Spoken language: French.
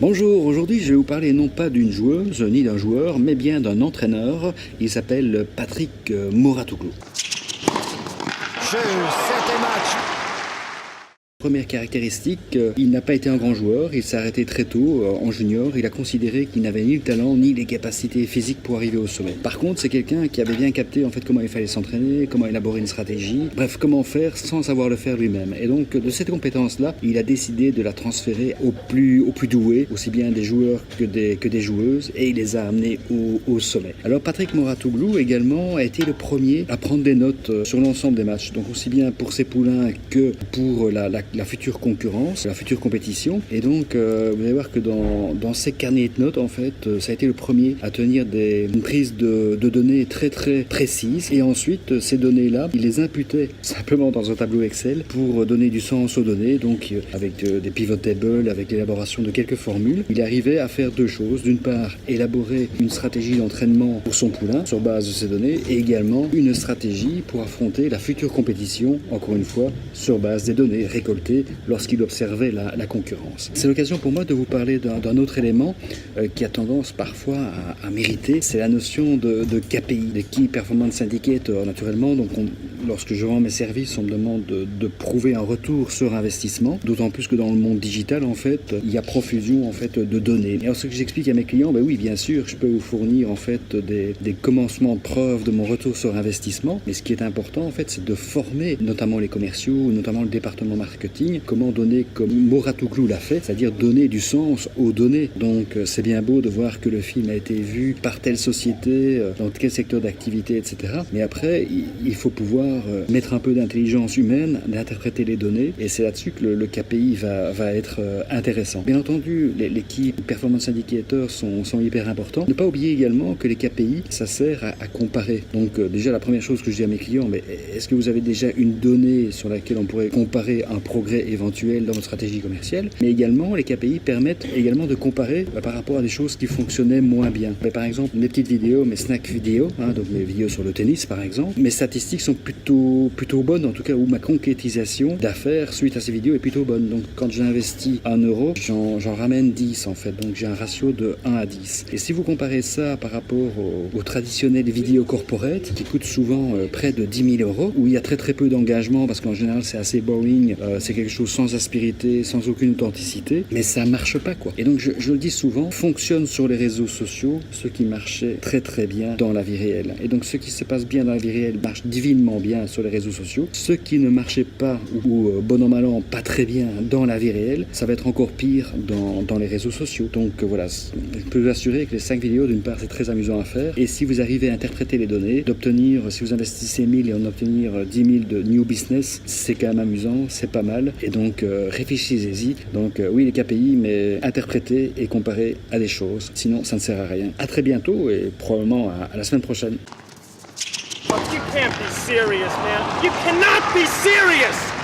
Bonjour, aujourd'hui je vais vous parler non pas d'une joueuse ni d'un joueur, mais bien d'un entraîneur. Il s'appelle Patrick Mouratoglou. Jeu, 7 match. Première caractéristique, il n'a pas été un grand joueur, il s'est arrêté très tôt en junior, il a considéré qu'il n'avait ni le talent ni les capacités physiques pour arriver au sommet. Par contre, c'est quelqu'un qui avait bien capté en fait comment il fallait s'entraîner, comment élaborer une stratégie, bref, comment faire sans savoir le faire lui-même. Et donc, de cette compétence-là, il a décidé de la transférer aux plus doués, aussi bien des joueurs que des joueuses, et il les a amenés au sommet. Alors, Patrick Mouratoglou également a été le premier à prendre des notes sur l'ensemble des matchs, donc aussi bien pour ses poulains que pour la future concurrence, la future compétition. Et donc, vous allez voir que dans ces carnets de notes, en fait, ça a été le premier à tenir une prise de données très très précises. Et ensuite, ces données-là, il les imputait simplement dans un tableau Excel pour donner du sens aux données. Donc, avec des pivot tables, avec l'élaboration de quelques formules, il arrivait à faire deux choses. D'une part, élaborer une stratégie d'entraînement pour son poulain sur base de ces données, et également une stratégie pour affronter la future compétition, encore une fois, sur base des données récoltées lorsqu'il observait la concurrence. C'est l'occasion pour moi de vous parler d'un autre élément qui a tendance parfois à mériter, c'est la notion de KPI, de Key Performance Indicator, naturellement. Donc lorsque je vends mes services, on me demande de prouver un retour sur investissement, d'autant plus que dans le monde digital, en fait, il y a profusion en fait de données. Et alors ce que j'explique à mes clients, ben oui, bien sûr, je peux vous fournir en fait des commencements de preuves de mon retour sur investissement, mais ce qui est important en fait, c'est de former notamment les commerciaux, notamment le département marketing, comment donner comme Mouratoglou l'a fait, c'est-à-dire donner du sens aux données. Donc c'est bien beau de voir que le film a été vu par telle société, dans quel secteur d'activité, etc. Mais après, il faut pouvoir mettre un peu d'intelligence humaine, d'interpréter les données, et c'est là-dessus que le KPI va être intéressant. Bien entendu, les Key Performance Indicators sont hyper importants. Ne pas oublier également que les KPI, ça sert à comparer. Donc déjà, la première chose que je dis à mes clients, mais est-ce que vous avez déjà une donnée sur laquelle on pourrait comparer un progrès éventuel dans votre stratégie commerciale? Mais également, les KPI permettent également de comparer par rapport à des choses qui fonctionnaient moins bien. Mais par exemple, mes petites vidéos, mes snack vidéos, donc mes vidéos sur le tennis par exemple, mes statistiques sont plutôt bonnes, en tout cas où ma concrétisation d'affaires suite à ces vidéos est plutôt bonne. Donc quand j'investis 1 euro, j'en ramène 10 en fait. Donc j'ai un ratio de 1 à 10. Et si vous comparez ça par rapport aux traditionnelles vidéos corporate qui coûtent souvent près de 10 000 euros, où il y a très très peu d'engagement parce qu'en général c'est assez boring, c'est quelque chose sans aspérité, sans aucune authenticité, mais ça marche pas quoi. Et donc je le dis souvent, fonctionne sur les réseaux sociaux ce qui marchait très très bien dans la vie réelle. Et donc ce qui se passe bien dans la vie réelle marche divinement bien sur les réseaux sociaux. Ce qui ne marchait pas ou bon an mal an pas très bien dans la vie réelle, ça va être encore pire dans les réseaux sociaux. Donc voilà, je peux vous assurer que les 5 vidéos, d'une part c'est très amusant à faire, et si vous arrivez à interpréter les données, d'obtenir, si vous investissez 1000 et en obtenir 10 000 de new business, c'est quand même amusant, c'est pas mal. Et donc réfléchissez-y. Donc oui, les KPI, mais interprétez et comparez à des choses, sinon ça ne sert à rien. À très bientôt et probablement à la semaine prochaine. You can't be serious, man. You cannot be serious!